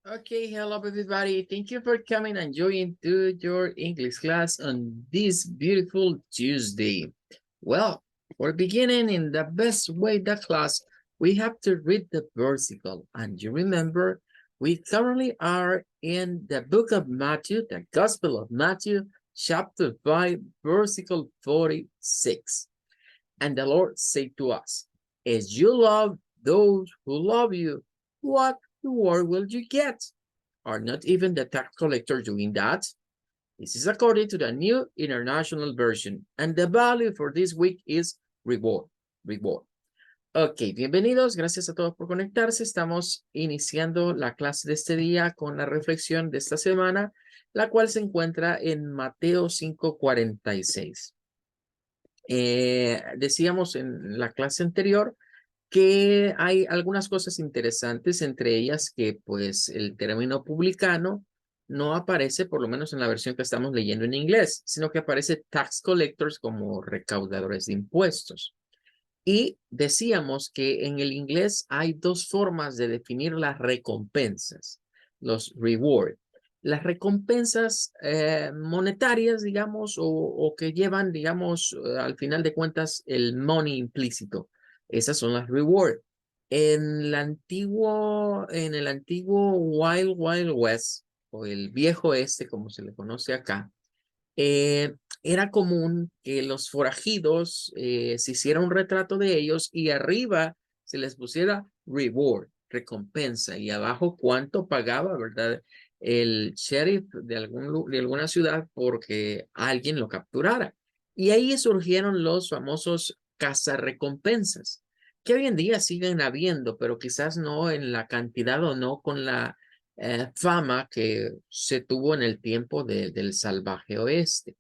Okay, hello everybody. Thank you for coming and joining to your English class on this beautiful Tuesday. Well, for beginning in the best way the class, we have to read the versicle. And you remember, we currently are in the book of Matthew, the Gospel of Matthew, chapter 5, versicle 46. And the Lord said to us, as you love those who love you, what reward will you get? Are not even the tax collectors doing that? This is according to the New International Version. And the value for this week is reward. Reward. Ok, bienvenidos. Gracias a todos por conectarse. Estamos iniciando la clase de este día con la reflexión de esta semana, la cual se encuentra en Mateo 5:46. Decíamos en la clase anterior que hay algunas cosas interesantes, entre ellas que pues el término publicano no aparece, por lo menos en la versión que estamos leyendo en inglés, sino que aparece tax collectors como recaudadores de impuestos. Y decíamos que en el inglés hay dos formas de definir las recompensas, los rewards. Las recompensas monetarias, digamos, o que llevan, digamos, al final de cuentas, el money implícito. Esas son las rewards. En el antiguo Wild Wild West, o el viejo este, como se le conoce acá, era común que los forajidos se hiciera un retrato de ellos y arriba se les pusiera reward, recompensa, y abajo cuánto pagaba, ¿verdad? El sheriff de alguna ciudad porque alguien lo capturara. Y ahí surgieron los famosos cazarrecompensas, que hoy en día siguen habiendo, pero quizás no en la cantidad o no con la fama que se tuvo en el tiempo del salvaje oeste.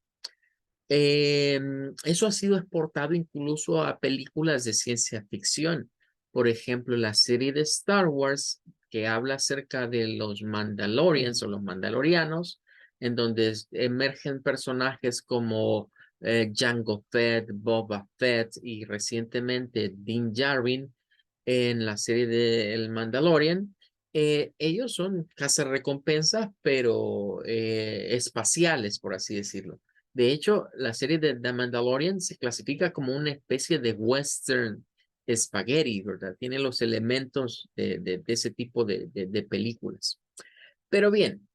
Eso ha sido exportado incluso a películas de ciencia ficción. Por ejemplo, la serie de Star Wars que habla acerca de los Mandalorians o los Mandalorianos, en donde emergen personajes como Jango Fett, Boba Fett y recientemente Din Djarin en la serie de El Mandalorian. Ellos son cazarrecompensas, pero espaciales, por así decirlo. De hecho, la serie de The Mandalorian se clasifica como una especie de western spaghetti, ¿verdad? Tiene los elementos de ese tipo de películas. Pero bien,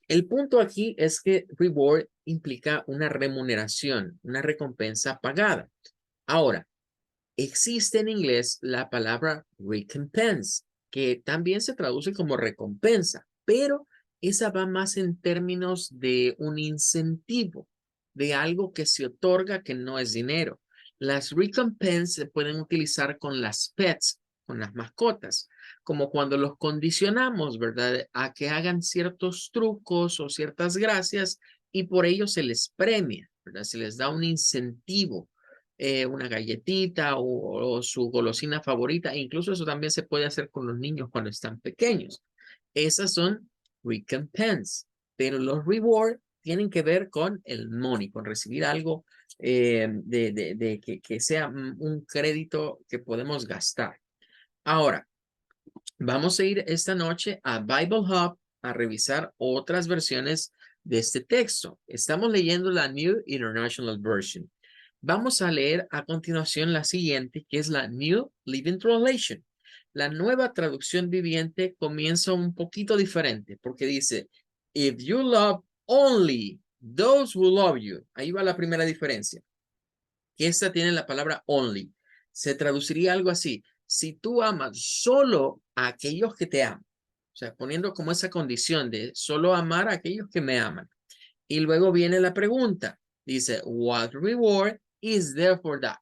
el punto aquí es que reward implica una remuneración, una recompensa pagada. Ahora, existe en inglés la palabra recompense, que también se traduce como recompensa, pero esa va más en términos de un incentivo, de algo que se otorga que no es dinero. Las recompense se pueden utilizar con las pets, con las mascotas, como cuando los condicionamos, ¿verdad? A que hagan ciertos trucos o ciertas gracias y por ello se les premia, ¿verdad? Se les da un incentivo, una galletita o su golosina favorita. E incluso eso también se puede hacer con los niños cuando están pequeños. Esas son recompense, pero los reward tienen que ver con el money, con recibir algo que sea un crédito que podemos gastar. Ahora, vamos a ir esta noche a Bible Hub a revisar otras versiones de este texto. Estamos leyendo la New International Version. Vamos a leer a continuación la siguiente, que es la New Living Translation. La nueva traducción viviente comienza un poquito diferente porque dice, if you love only those who love you. Ahí va la primera diferencia. Que esta tiene la palabra only. Se traduciría algo así. Si tú amas solo a aquellos que te aman. O sea, poniendo como esa condición de solo amar a aquellos que me aman. Y luego viene la pregunta. Dice, what reward is there for that?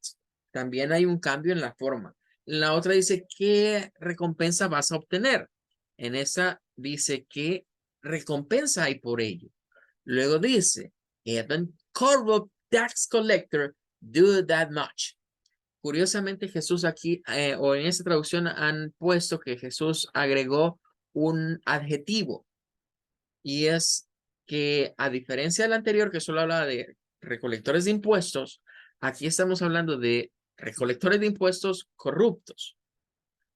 También hay un cambio en la forma. La otra dice, ¿qué recompensa vas a obtener? En esa dice, ¿qué recompensa hay por ello? Luego dice, even corrupt tax collector do that much. Curiosamente, Jesús aquí, o en esta traducción han puesto que Jesús agregó un adjetivo y es que a diferencia del anterior que solo hablaba de recolectores de impuestos, aquí estamos hablando de recolectores de impuestos corruptos.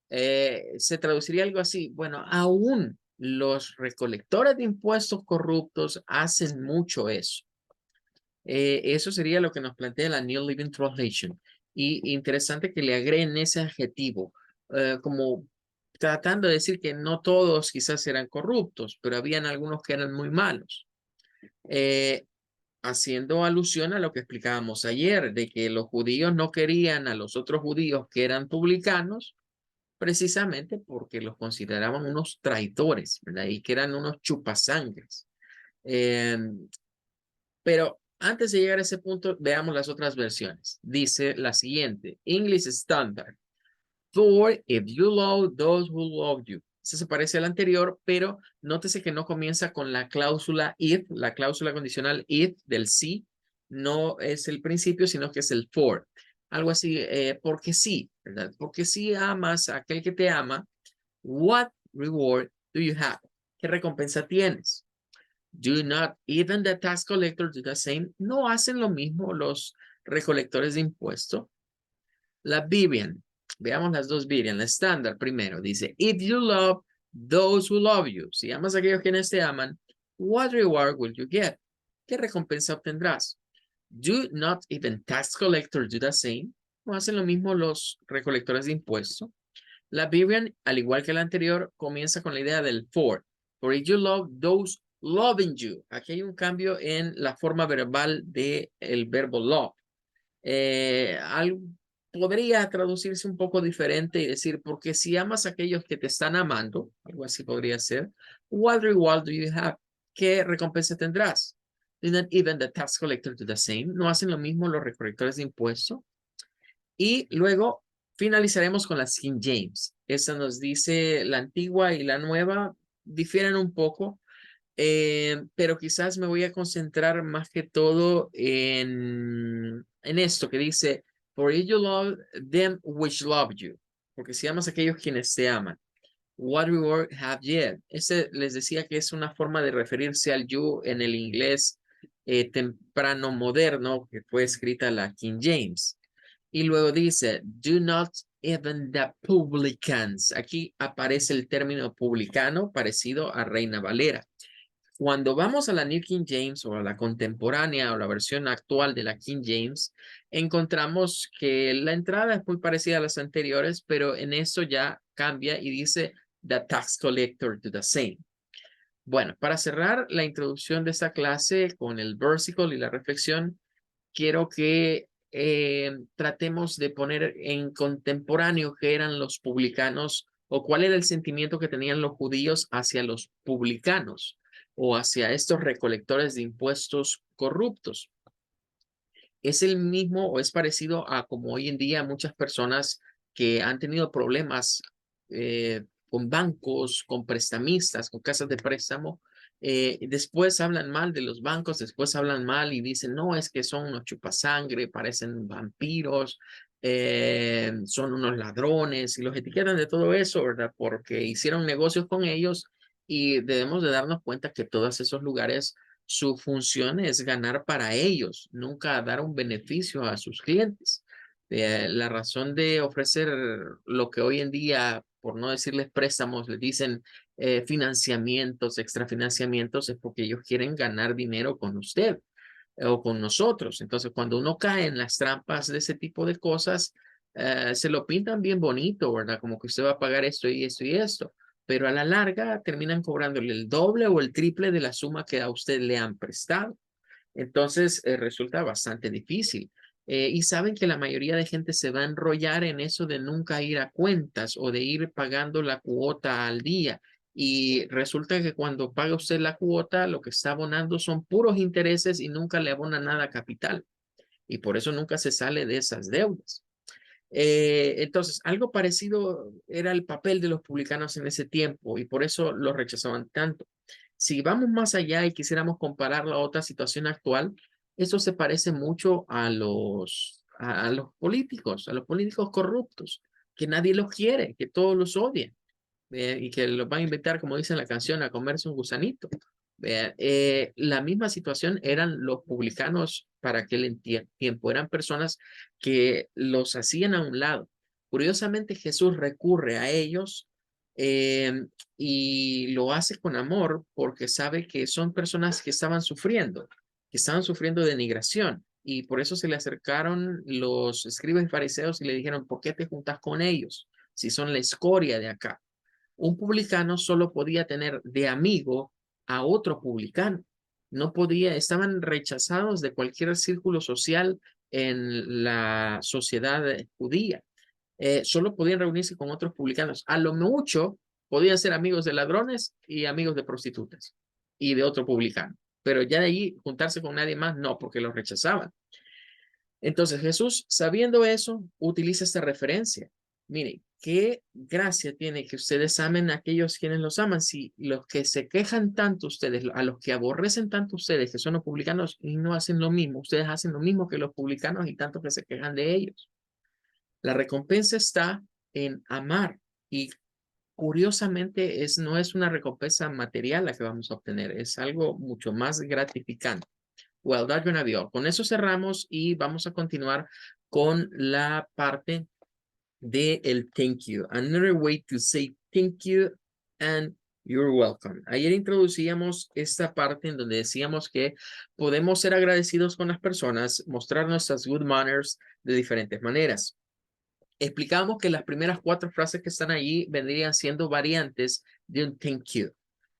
Se traduciría algo así, bueno, aún Los recolectores de impuestos corruptos hacen mucho eso. Eso sería lo que nos plantea la New Living Translation. Y interesante que le agreguen ese adjetivo, como tratando de decir que no todos quizás eran corruptos, pero habían algunos que eran muy malos. Haciendo alusión a lo que explicábamos ayer, de que los judíos no querían a los otros judíos que eran publicanos, precisamente porque los consideraban unos traidores, ¿verdad? Y que eran unos chupasangres. Eh, pero antes de llegar a ese punto, veamos las otras versiones. Dice la siguiente, English Standard. For if you love those who love you. Ese se parece al anterior, pero nótese que no comienza con la cláusula if, la cláusula condicional if del sí, no es el principio, sino que es el for. Algo así, porque sí, ¿verdad? Porque si amas a aquel que te ama, what reward do you have? ¿Qué recompensa tienes? Do not even the tax collectors do the same. No hacen lo mismo los recolectores de impuestos. La Vivian, veamos las dos Vivian, la estándar primero, dice, if you love those who love you, si amas a aquellos quienes te aman, what reward will you get? ¿Qué recompensa obtendrás? Do not even tax collectors do the same. No hacen lo mismo los recolectores de impuestos. La Vivian, al igual que la anterior, comienza con la idea del for. For if you love those loving you. Aquí hay un cambio en la forma verbal del verbo love. Algo podría traducirse un poco diferente y decir, porque si amas a aquellos que te están amando, algo así podría ser, what reward do you have? ¿Qué recompensa tendrás? Not even the tax collector do the same. No hacen lo mismo los recolectores de impuestos. Y luego finalizaremos con la King James. Esa nos dice la antigua y la nueva difieren un poco, pero quizás me voy a concentrar más que todo en esto que dice, for you love them which love you, porque si amas a aquellos quienes te aman, what reward have you? Ese les decía que es una forma de referirse al you en el inglés temprano moderno, que fue escrita la King James. Y luego dice, do not even the publicans. Aquí aparece el término publicano parecido a Reina Valera. Cuando vamos a la New King James o a la contemporánea o la versión actual de la King James, encontramos que la entrada es muy parecida a las anteriores, pero en eso ya cambia y dice the tax collector do the same. Bueno, para cerrar la introducción de esta clase con el versicle y la reflexión, quiero que tratemos de poner en contemporáneo qué eran los publicanos o cuál era el sentimiento que tenían los judíos hacia los publicanos o hacia estos recolectores de impuestos corruptos. Es el mismo o es parecido a como hoy en día muchas personas que han tenido problemas con bancos, con prestamistas, con casas de préstamo, después hablan mal de los bancos, después hablan mal y dicen, no, es que son unos chupasangre, parecen vampiros, son unos ladrones y los etiquetan de todo eso, ¿verdad? Porque hicieron negocios con ellos y debemos de darnos cuenta que todos esos lugares su función es ganar para ellos, nunca dar un beneficio a sus clientes. La razón de ofrecer lo que hoy en día, por no decirles préstamos, les dicen financiamientos, extrafinanciamientos, es porque ellos quieren ganar dinero con usted o con nosotros. Entonces, cuando uno cae en las trampas de ese tipo de cosas, se lo pintan bien bonito, ¿verdad? Como que usted va a pagar esto y esto y esto, pero a la larga terminan cobrándole el doble o el triple de la suma que a usted le han prestado. Entonces, resulta bastante difícil. Y saben que la mayoría de gente se va a enrollar en eso de nunca ir a cuentas o de ir pagando la cuota al día. Y resulta que cuando paga usted la cuota, lo que está abonando son puros intereses y nunca le abona nada a capital. Y por eso nunca se sale de esas deudas. Entonces, algo parecido era el papel de los publicanos en ese tiempo y por eso los rechazaban tanto. Si vamos más allá y quisiéramos compararlo a otra situación actual, eso se parece mucho a a los políticos corruptos, que nadie los quiere, que todos los odian y que los van a invitar, como dice en la canción, a comerse un gusanito. La misma situación eran los publicanos para aquel tiempo, eran personas que los hacían a un lado. Curiosamente, Jesús recurre a ellos y lo hace con amor porque sabe que son personas que estaban sufriendo denigración. Y por eso se le acercaron los escribas y fariseos y le dijeron, ¿por qué te juntas con ellos si son la escoria de acá? Un publicano solo podía tener de amigo a otro publicano. No podía, estaban rechazados de cualquier círculo social en la sociedad judía. Solo podían reunirse con otros publicanos. A lo mucho podían ser amigos de ladrones y amigos de prostitutas y de otro publicano. Pero ya de ahí juntarse con nadie más, no, porque los rechazaban. Entonces Jesús, sabiendo eso, utiliza esta referencia. Mire, qué gracia tiene que ustedes amen a aquellos quienes los aman. Si los que se quejan tanto ustedes, a los que aborrecen tanto ustedes, que son los publicanos, y no hacen lo mismo, ustedes hacen lo mismo que los publicanos y tanto que se quejan de ellos. La recompensa está en amar y curiosamente no es una recompensa material la que vamos a obtener, es algo mucho más gratificante. Well, that's gonna be all. Con eso cerramos y vamos a continuar con la parte de el thank you. Another way to say thank you and you're welcome. Ayer introducíamos esta parte en donde decíamos que podemos ser agradecidos con las personas, mostrar nuestras good manners de diferentes maneras. Explicamos que las primeras 4 frases que están allí vendrían siendo variantes de un thank you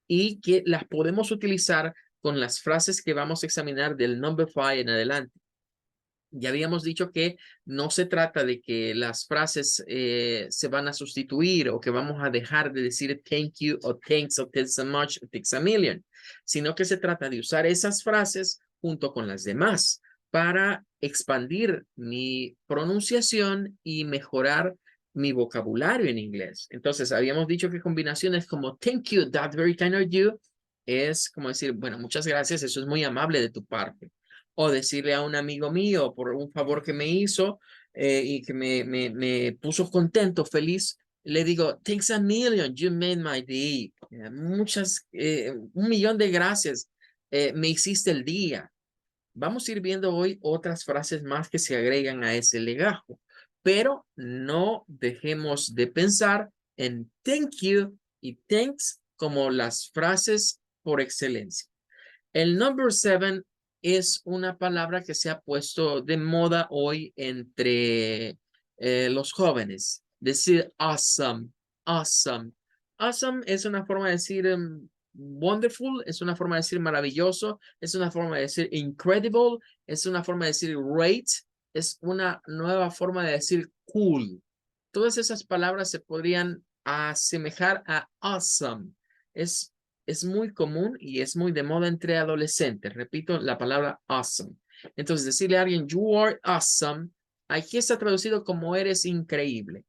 y que las podemos utilizar con las frases que vamos a examinar del number 5 en adelante. Ya habíamos dicho que no se trata de que las frases se van a sustituir o que vamos a dejar de decir thank you o thanks o thanks so much o thanks a million, sino que se trata de usar esas frases junto con las demás para expandir mi pronunciación y mejorar mi vocabulario en inglés. Entonces, habíamos dicho que combinaciones como thank you, that's very kind of you, es como decir, bueno, muchas gracias, eso es muy amable de tu parte. O decirle a un amigo mío por un favor que me hizo y que me puso contento, feliz, le digo, thanks a million, you made my day. Un millón de gracias, me hiciste el día. Vamos a ir viendo hoy otras frases más que se agregan a ese legajo, pero no dejemos de pensar en thank you y thanks como las frases por excelencia. El number 7 es una palabra que se ha puesto de moda hoy entre los jóvenes. Decir awesome, awesome. Awesome es una forma de decir wonderful, es una forma de decir maravilloso, es una forma de decir incredible, es una forma de decir great, es una nueva forma de decir cool. Todas esas palabras se podrían asemejar a awesome. Es muy común y es muy de moda entre adolescentes. Repito la palabra awesome. Entonces, decirle a alguien, you are awesome, aquí está traducido como eres increíble.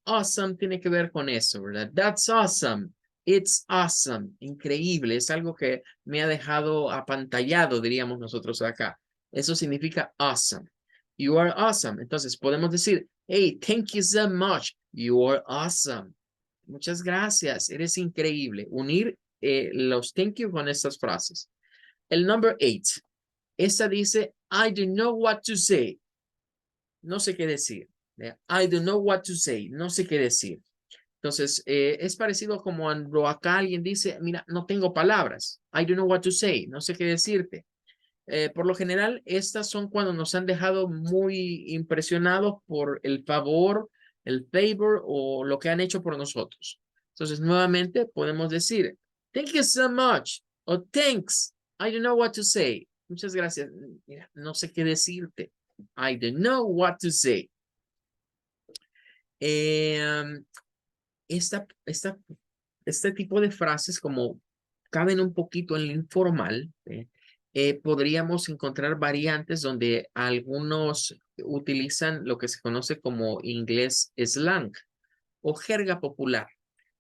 Awesome tiene que ver con eso, ¿verdad? That's awesome. It's awesome. Increíble. Es algo que me ha dejado apantallado, diríamos nosotros acá. Eso significa awesome. You are awesome. Entonces, podemos decir, hey, thank you so much. You are awesome. Muchas gracias. Eres increíble. Unir los thank you con estas frases. El number 8. Esta dice, I don't know what to say. No sé qué decir. I don't know what to say. No sé qué decir. Entonces, es parecido como cuando acá alguien dice, mira, no tengo palabras. I don't know what to say. No sé qué decirte. Por lo general, estas son cuando nos han dejado muy impresionados por el favor, el favor o lo que han hecho por nosotros. Entonces, nuevamente podemos decir, thank you so much o thanks. I don't know what to say. Muchas gracias. Mira, no sé qué decirte. I don't know what to say. Este tipo de frases como caben un poquito en lo informal, podríamos encontrar variantes donde algunos utilizan lo que se conoce como inglés slang o jerga popular.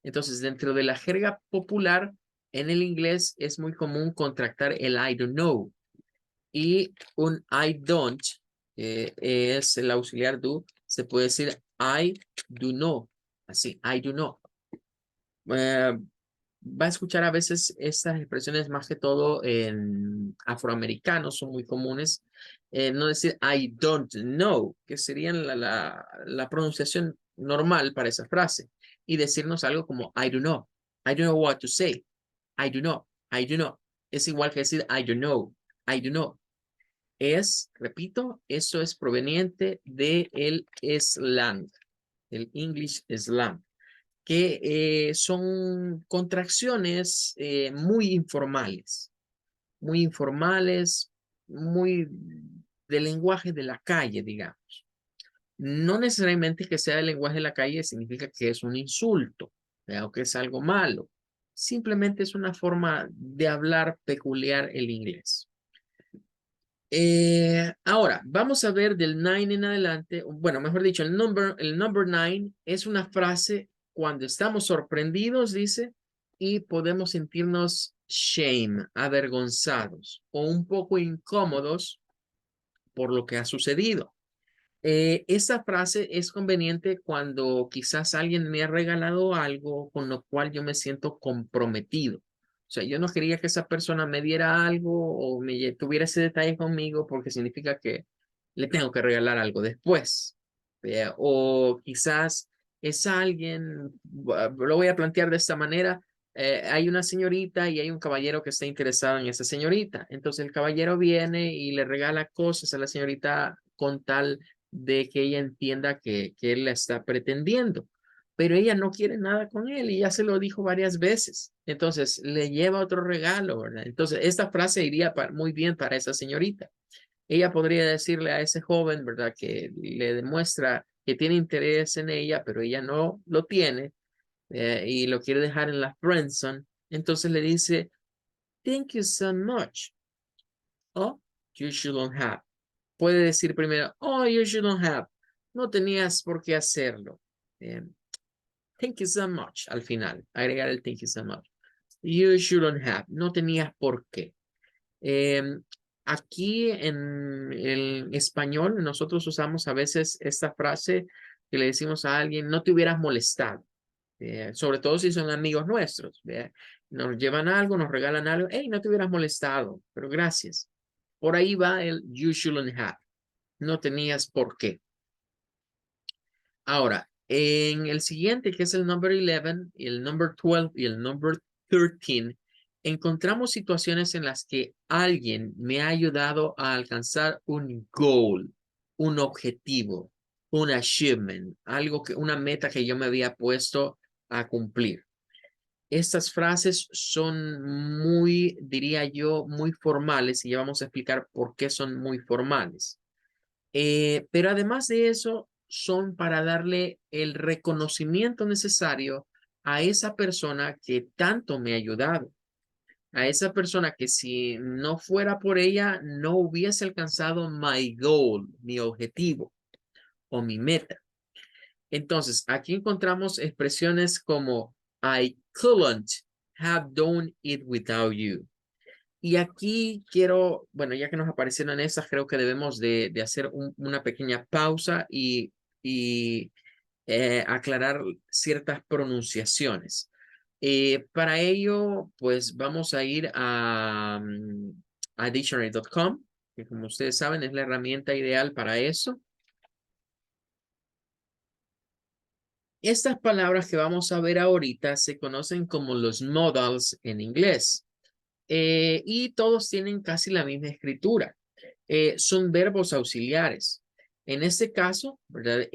Entonces, dentro de la jerga popular, en el inglés es muy común contractar el I don't know y un I don't es el auxiliar do. Se puede decir I do know. Así, I do know. Va a escuchar a veces estas expresiones más que todo en afroamericanos, son muy comunes. No decir I don't know, que serían la pronunciación normal para esa frase. y decirnos algo como I don't know. I don't know what to say. I don't know. I don't know. Es igual que decir I don't know. I don't know. Repito, eso es proveniente del slang, el English slang, que son contracciones muy informales, muy del lenguaje de la calle, digamos. No necesariamente que sea el lenguaje de la calle significa que es un insulto, o que es algo malo. Simplemente es una forma de hablar peculiar el inglés. Ahora, vamos a ver del 9 en adelante. Bueno, mejor dicho, el number 9 es una frase cuando estamos sorprendidos, dice, y podemos sentirnos shame, avergonzados o un poco incómodos por lo que ha sucedido. Esta frase es conveniente cuando quizás alguien me ha regalado algo con lo cual yo me siento comprometido. O sea, yo no quería que esa persona me diera algo o me tuviera ese detalle conmigo porque significa que le tengo que regalar algo después. O quizás es alguien, lo voy a plantear de esta manera, hay una señorita y hay un caballero que está interesado en esa señorita. Entonces el caballero viene y le regala cosas a la señorita con tal de que ella entienda que él la está pretendiendo, pero ella no quiere nada con él y ya se lo dijo varias veces. Entonces le lleva otro regalo, ¿verdad? Entonces esta frase iría muy bien para esa señorita. Ella podría decirle a ese joven, ¿verdad? Que le demuestra que tiene interés en ella, pero ella no lo tiene y lo quiere dejar en la friendzone. Entonces le dice, thank you so much. Oh, you shouldn't have. Puede decir primero, oh, you shouldn't have. No tenías por qué hacerlo. Thank you so much. Al final, agregar el thank you so much. You shouldn't have. No tenías por qué. Aquí en el español, nosotros usamos a veces esta frase que le decimos a alguien, no te hubieras molestado. Sobre todo si son amigos nuestros. Nos llevan algo, nos regalan algo. Hey, no te hubieras molestado, pero gracias. Por ahí va el you shouldn't have. No tenías por qué. Ahora, en el siguiente, que es el number 11, y el number 12 y el number 13, encontramos situaciones en las que alguien me ha ayudado a alcanzar un goal, un objetivo, un achievement, una meta que yo me había puesto a cumplir. Estas frases son muy, diría yo, muy formales y ya vamos a explicar por qué son muy formales. Pero además de eso, son para darle el reconocimiento necesario a esa persona que tanto me ha ayudado, a esa persona que si no fuera por ella, no hubiese alcanzado my goal, mi objetivo o mi meta. Entonces, aquí encontramos expresiones como I couldn't have done it without you. Y aquí quiero, bueno, ya que nos aparecieron esas, creo que debemos de hacer una pequeña pausa y aclarar ciertas pronunciaciones. Para ello, pues vamos a ir a dictionary.com, que como ustedes saben es la herramienta ideal para eso. Estas palabras que vamos a ver ahorita se conocen como los modals en inglés. Y todos tienen casi la misma escritura. Son verbos auxiliares. En este caso, ¿verdad?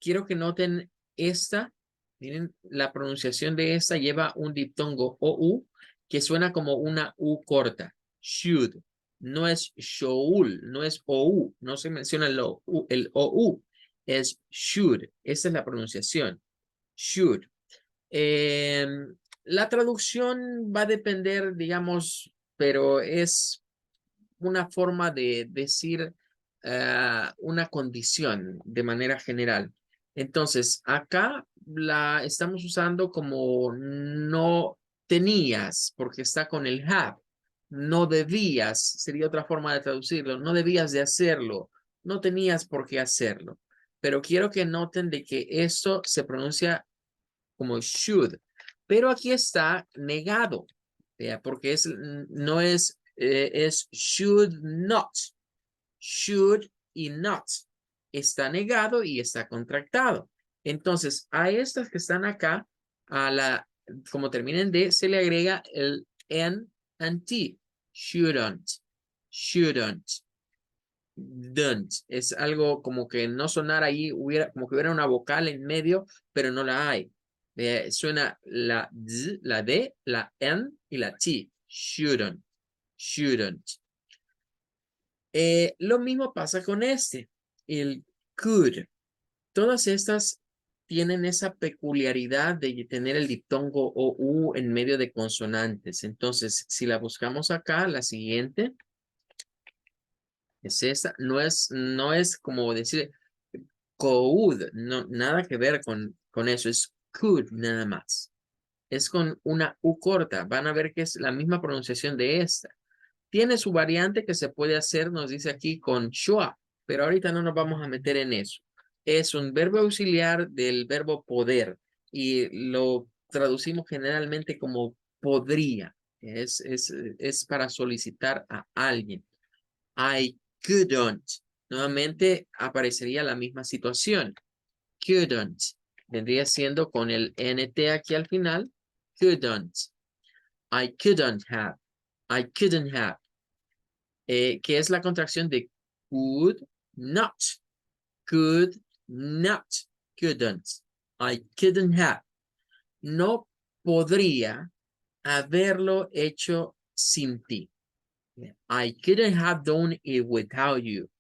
Quiero que noten esta. Miren, la pronunciación de esta lleva un diptongo OU que suena como una U corta. Should. No es shoul, no es OU. No se menciona el OU. Es should. Esa es la pronunciación. Should. Eh, la traducción va a depender, digamos, pero es una forma de decir una condición de manera general. Entonces, acá la estamos usando como no tenías, porque está con el have. No debías, sería otra forma de traducirlo. No debías de hacerlo. No tenías por qué hacerlo. Pero quiero que noten de que esto se pronuncia como should, pero aquí está negado, porque no es, es should y not. Está negado y está contractado. Entonces, a estas que están acá, como terminen de, se le agrega el N and T. Shouldn't, shouldn't, don't. Es algo como que no sonara ahí, como que hubiera una vocal en medio, pero no la hay. Suena la D, la D, la N y la T. Shouldn't, shouldn't. Lo mismo pasa con el could. Todas estas tienen esa peculiaridad de tener el diptongo o u en medio de consonantes. Entonces, si la buscamos acá, la siguiente es esta. No es como decir could, no, nada que ver con eso. Es could nada más. Es con una u corta. Van a ver que es la misma pronunciación de esta. Tiene su variante que se puede hacer, nos dice aquí, con shua, pero ahorita no nos vamos a meter en eso. Es un verbo auxiliar del verbo poder y lo traducimos generalmente como podría. Es para solicitar a alguien. I couldn't. Nuevamente aparecería la misma situación. Couldn't. Vendría siendo con el NT aquí al final. Couldn't. I couldn't have. I couldn't have. Que es la contracción de could not, could not, couldn't, I couldn't have. No podría haberlo hecho sin ti. I couldn't have done it without you.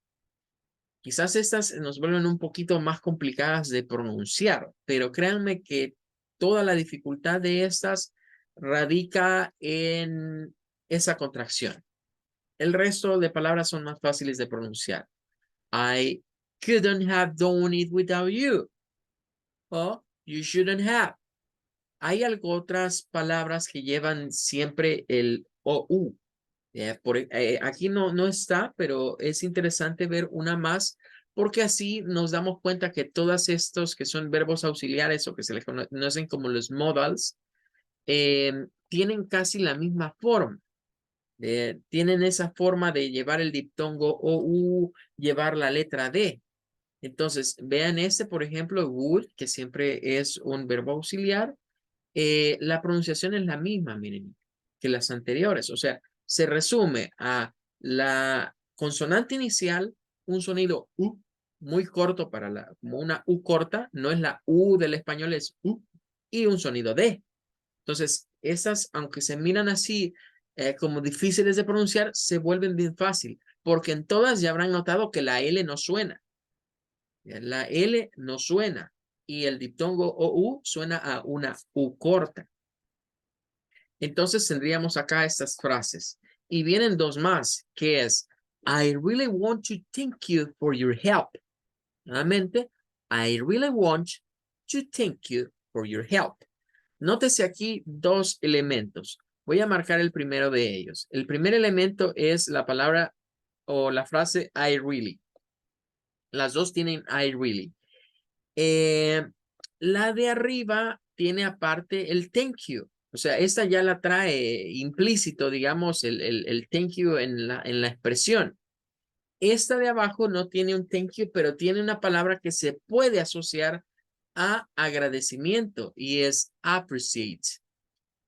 Quizás estas nos vuelven un poquito más complicadas de pronunciar, pero créanme que toda la dificultad de estas radica en esa contracción. El resto de palabras son más fáciles de pronunciar. I couldn't have done it without you. O you shouldn't have. Hay otras palabras que llevan siempre el OU. Aquí no está, pero es interesante ver una más porque así nos damos cuenta que todos estos que son verbos auxiliares o que se les conocen como los modals tienen casi la misma forma. Tienen esa forma de llevar el diptongo o u, llevar la letra D. Entonces, vean por ejemplo, would, que siempre es un verbo auxiliar. La pronunciación es la misma, miren, que las anteriores. O sea, se resume a la consonante inicial, un sonido U, muy corto como una U corta, no es la U del español, es U, y un sonido D. Entonces, esas, aunque se miran así como difíciles de pronunciar, se vuelven bien fácil, porque en todas ya habrán notado que la L no suena. La L no suena y el diptongo o U suena a una U corta. Entonces tendríamos acá estas frases. Y vienen dos más, que es, I really want to thank you for your help. Nuevamente, I really want to thank you for your help. Nótese aquí dos elementos. Voy a marcar el primero de ellos. El primer elemento es la palabra o la frase I really. Las dos tienen I really. La de arriba tiene aparte el thank you. O sea, esta ya la trae implícito, digamos, el thank you en la expresión. Esta de abajo no tiene un thank you, pero tiene una palabra que se puede asociar a agradecimiento y es appreciate.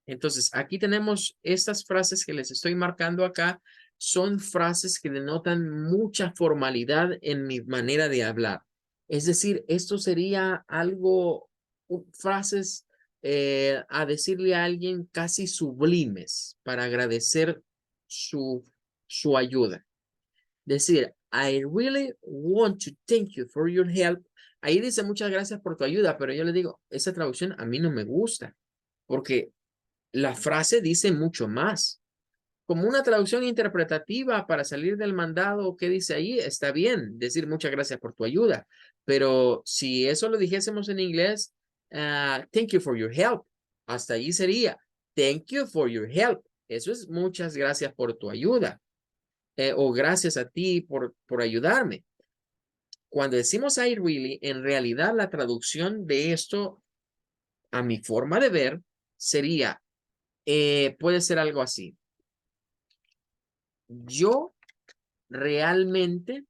Entonces, aquí tenemos estas frases que les estoy marcando acá. Son frases que denotan mucha formalidad en mi manera de hablar. Es decir, esto sería algo, frases a decirle a alguien casi sublimes para agradecer su ayuda. Decir, I really want to thank you for your help. Ahí dice muchas gracias por tu ayuda, pero yo le digo, esa traducción a mí no me gusta, porque la frase dice mucho más. Como una traducción interpretativa para salir del mandado, ¿qué dice ahí? Está bien decir muchas gracias por tu ayuda, pero si eso lo dijésemos en inglés, thank you for your help. Hasta ahí sería, thank you for your help. Eso es muchas gracias por tu ayuda. O gracias a ti por ayudarme. Cuando decimos I really, en realidad la traducción de esto, a mi forma de ver, sería, puede ser algo así. Yo realmente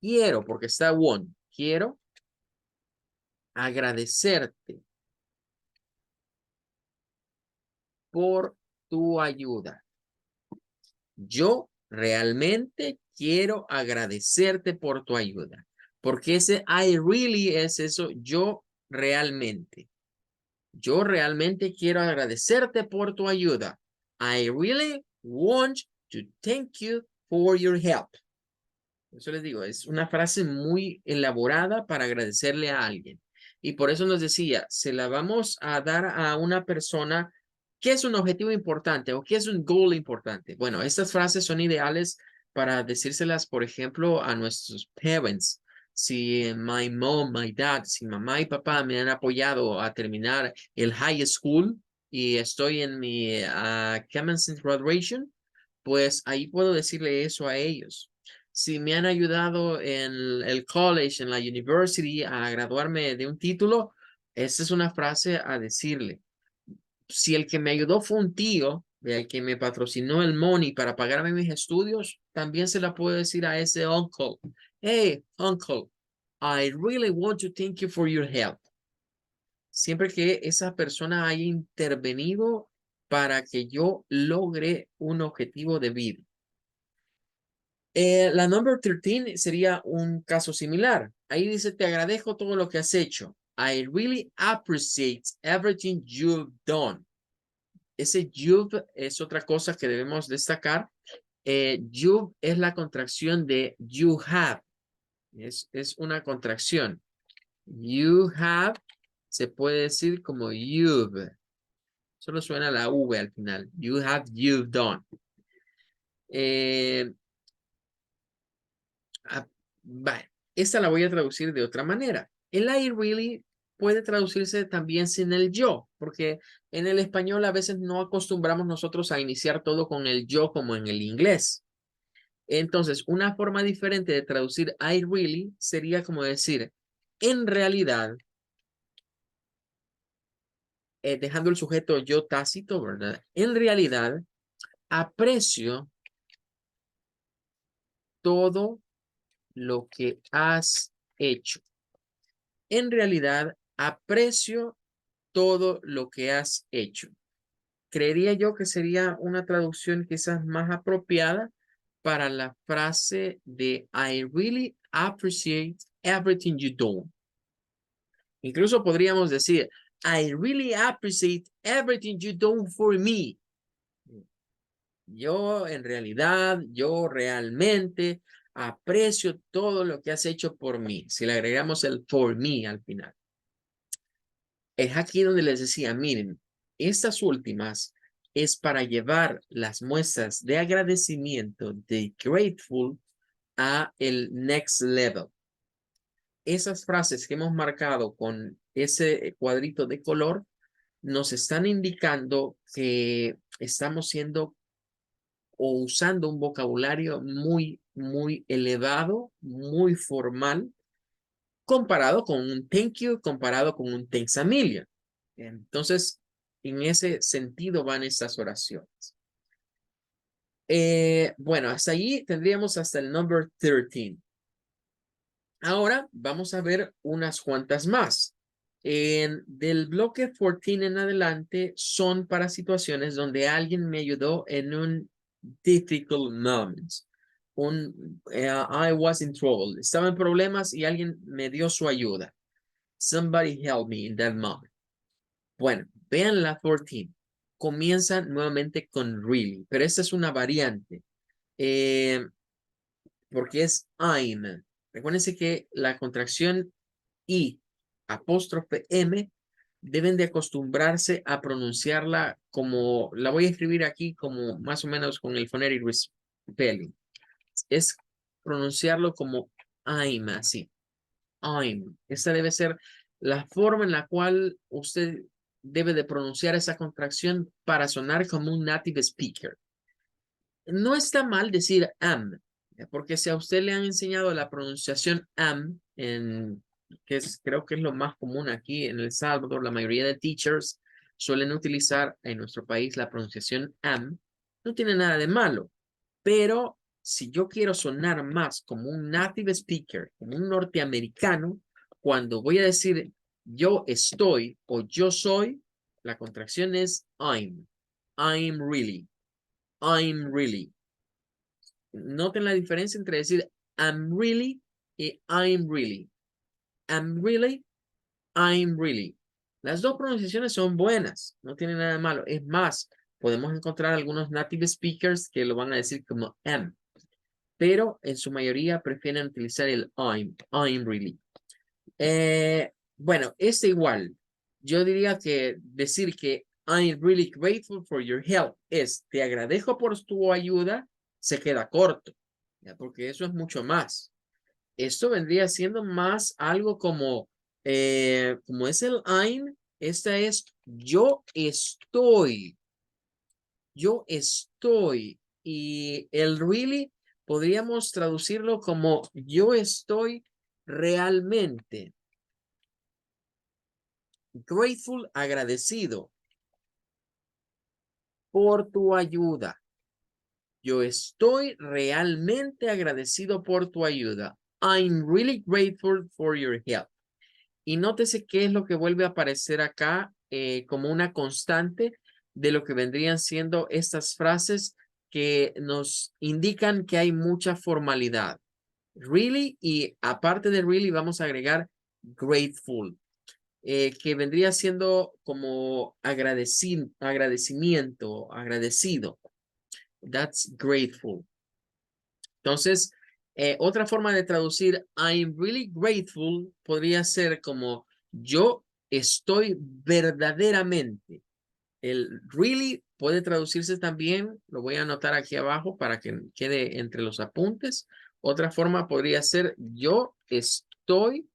quiero, porque está want, quiero agradecerte por tu ayuda. Yo realmente quiero agradecerte por tu ayuda. Porque ese I really es eso, yo realmente. Yo realmente quiero agradecerte por tu ayuda. I really want to thank you for your help. Eso les digo, es una frase muy elaborada para agradecerle a alguien. Y por eso nos decía, se la vamos a dar a una persona que es un objetivo importante o que es un goal importante. Bueno, estas frases son ideales para decírselas, por ejemplo, a nuestros parents. Si my mom, my dad, si mamá y papá me han apoyado a terminar el high school y estoy en mi commencement graduation, pues ahí puedo decirle eso a ellos. Si me han ayudado en el college, en la university, a graduarme de un título, esa es una frase a decirle. Si el que me ayudó fue un tío, el que me patrocinó el money para pagarme mis estudios, también se la puedo decir a ese uncle. Hey, uncle, I really want to thank you for your help. Siempre que esa persona haya intervenido para que yo logre un objetivo de vida. La number 13 sería un caso similar. Ahí dice, te agradezco todo lo que has hecho. I really appreciate everything you've done. Ese you've es otra cosa que debemos destacar. You've es la contracción de you have. Es una contracción. You have se puede decir como you've. Solo suena la V al final. You have, you've done. Esta la voy a traducir de otra manera. El I really puede traducirse también sin el yo, porque en el español a veces no acostumbramos nosotros a iniciar todo con el yo como en el inglés. Entonces, una forma diferente de traducir I really sería como decir, en realidad, dejando el sujeto yo tácito, ¿verdad? En realidad, aprecio todo lo que has hecho. En realidad, aprecio todo lo que has hecho. Creería yo que sería una traducción quizás más apropiada para la frase de I really appreciate everything you do. Incluso podríamos decir I really appreciate everything you do for me. Yo en realidad, yo realmente aprecio todo lo que has hecho por mí. Si le agregamos el for me al final. Es aquí donde les decía, miren, estas últimas es para llevar las muestras de agradecimiento de grateful a el next level. Esas frases que hemos marcado con ese cuadrito de color nos están indicando que estamos siendo o usando un vocabulario muy elevado, muy formal, comparado con un thank you, comparado con un thanks a million. Entonces, en ese sentido van estas oraciones. Bueno, hasta allí tendríamos hasta el number 13. Ahora vamos a ver unas cuantas más. Del bloque 14 en adelante son para situaciones donde alguien me ayudó en un difficult moment. I was in trouble. Estaba en problemas y alguien me dio su ayuda. Somebody helped me in that moment. Bueno, vean la 14. Comienza nuevamente con really, pero esta es una variante. Porque es I'm. Recuérdense que la contracción I apóstrofe M deben de acostumbrarse a pronunciarla como, la voy a escribir aquí como más o menos con el phonetic spelling. Es pronunciarlo como I'm, así. I'm. Esta debe ser la forma en la cual usted debe de pronunciar esa contracción para sonar como un native speaker. No está mal decir am, porque si a usted le han enseñado la pronunciación am, creo que es lo más común aquí en El Salvador, la mayoría de teachers suelen utilizar en nuestro país la pronunciación am, no tiene nada de malo, pero si yo quiero sonar más como un native speaker, como un norteamericano, cuando voy a decir yo estoy o yo soy, la contracción es I'm. I'm really. I'm really. Noten la diferencia entre decir I'm really y I'm really. I'm really, I'm really. Las dos pronunciaciones son buenas, no tienen nada de malo. Es más, podemos encontrar algunos native speakers que lo van a decir como am, pero en su mayoría prefieren utilizar el I'm really. Bueno, es igual. Yo diría que decir que I'm really grateful for your help es te agradezco por tu ayuda, se queda corto, ¿ya? Porque eso es mucho más. Esto vendría siendo más algo como es el I'm, esta es yo estoy. Yo estoy. Y el really podríamos traducirlo como yo estoy realmente. Grateful, agradecido por tu ayuda. Yo estoy realmente agradecido por tu ayuda. I'm really grateful for your help. Y nótese qué es lo que vuelve a aparecer acá como una constante de lo que vendrían siendo estas frases que nos indican que hay mucha formalidad. Really y aparte de really vamos a agregar grateful. Que vendría siendo como agradecimiento, agradecido. That's grateful. Entonces, otra forma de traducir I'm really grateful podría ser como yo estoy verdaderamente. El really puede traducirse también, lo voy a anotar aquí abajo para que quede entre los apuntes. Otra forma podría ser yo estoy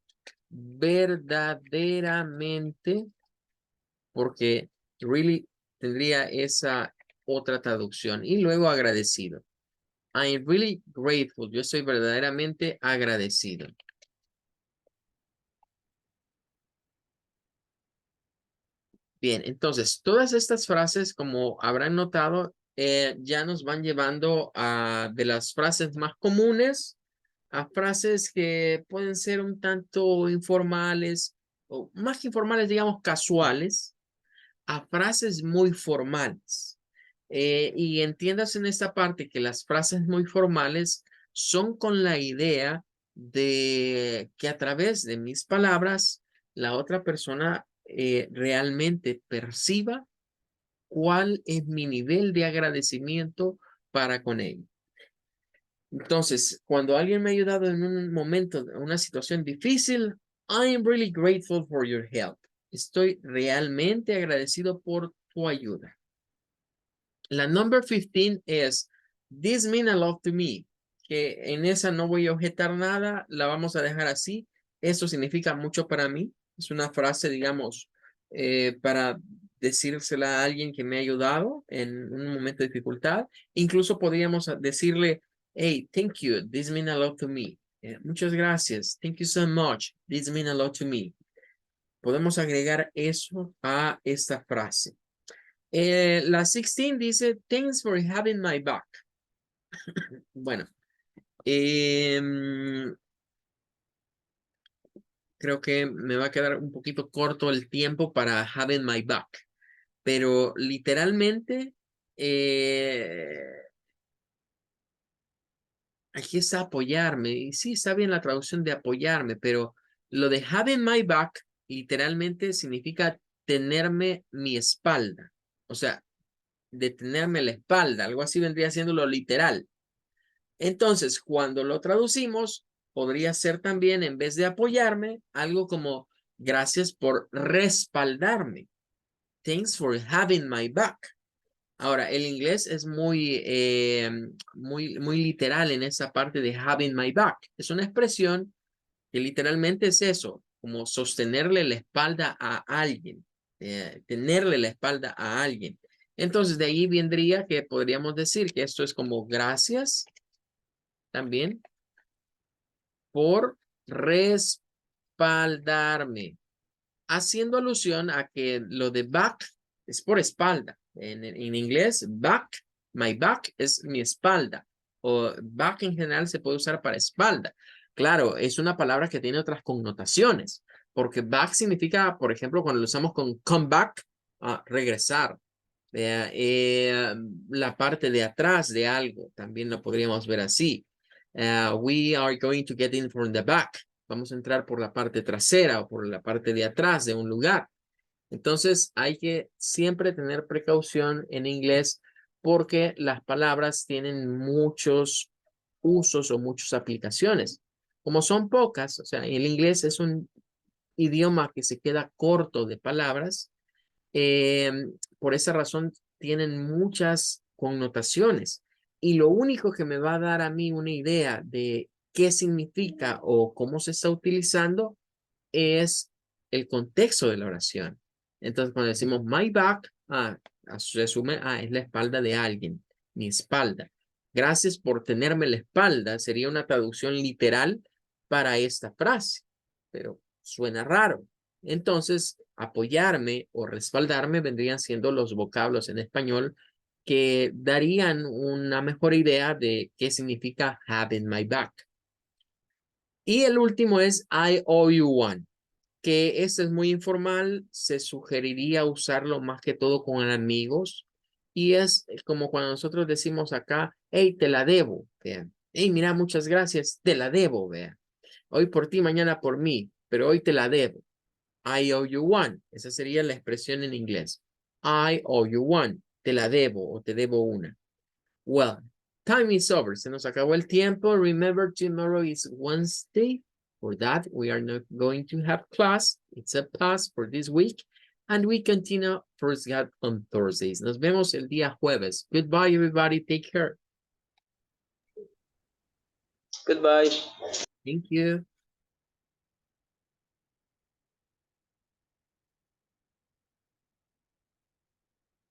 verdaderamente, porque really tendría esa otra traducción. Y luego agradecido. I'm really grateful. Yo estoy verdaderamente agradecido. Bien, entonces, todas estas frases, como habrán notado, ya nos van llevando a de las frases más comunes a frases que pueden ser un tanto informales, o más que informales, digamos, casuales, a frases muy formales. Y entiendas en esta parte que las frases muy formales son con la idea de que a través de mis palabras la otra persona realmente perciba cuál es mi nivel de agradecimiento para con él. Entonces, cuando alguien me ha ayudado en un momento, en una situación difícil, I am really grateful for your help. Estoy realmente agradecido por tu ayuda. La number 15 es this mean a lot to me, que en esa no voy a objetar nada, la vamos a dejar así. Eso significa mucho para mí. Es una frase, digamos, para decírsela a alguien que me ha ayudado en un momento de dificultad. Incluso podríamos decirle, hey, thank you, this mean a lot to me. Muchas gracias, thank you so much, this mean a lot to me. Podemos agregar eso a esta frase. La 16 dice, thanks for having my back. Bueno, creo que me va a quedar un poquito corto el tiempo para having my back. Pero literalmente, aquí está apoyarme. Y sí, está bien la traducción de apoyarme, pero lo de having my back literalmente significa tenerme mi espalda. O sea, de tenerme la espalda. Algo así vendría siendo lo literal. Entonces, cuando lo traducimos, podría ser también, en vez de apoyarme, algo como gracias por respaldarme. Thanks for having my back. Ahora, el inglés es muy literal en esa parte de having my back. Es una expresión que literalmente es eso, como sostenerle la espalda a alguien, tenerle la espalda a alguien. Entonces, de ahí vendría que podríamos decir que esto es como gracias también por respaldarme, haciendo alusión a que lo de back es por espalda. En inglés, back, my back es mi espalda, o back en general se puede usar para espalda. Claro, es una palabra que tiene otras connotaciones, porque back significa, por ejemplo, cuando lo usamos con come back, regresar. La parte de atrás de algo, también lo podríamos ver así. We are going to get in from the back. Vamos a entrar por la parte trasera o por la parte de atrás de un lugar. Entonces hay que siempre tener precaución en inglés porque las palabras tienen muchos usos o muchas aplicaciones. Como son pocas, o sea, el inglés es un idioma que se queda corto de palabras, por esa razón tienen muchas connotaciones. Y lo único que me va a dar a mí una idea de qué significa o cómo se está utilizando es el contexto de la oración. Entonces, cuando decimos my back, se asume, es la espalda de alguien, mi espalda. Gracias por tenerme la espalda, sería una traducción literal para esta frase, pero suena raro. Entonces, apoyarme o respaldarme vendrían siendo los vocablos en español que darían una mejor idea de qué significa having my back. Y el último es I owe you one, que este es muy informal, se sugeriría usarlo más que todo con amigos y es como cuando nosotros decimos acá, hey, te la debo, vean. Hey, mira, muchas gracias, te la debo, vean. Hoy por ti, mañana por mí, pero hoy te la debo. I owe you one. Esa sería la expresión en inglés. I owe you one. Te la debo o te debo una. Well, time is over. Se nos acabó el tiempo. Remember, tomorrow is Wednesday. For that, we are not going to have class. It's a pass for this week. And we continue First God on Thursdays. Nos vemos el día jueves. Goodbye, everybody. Take care. Goodbye. Thank you.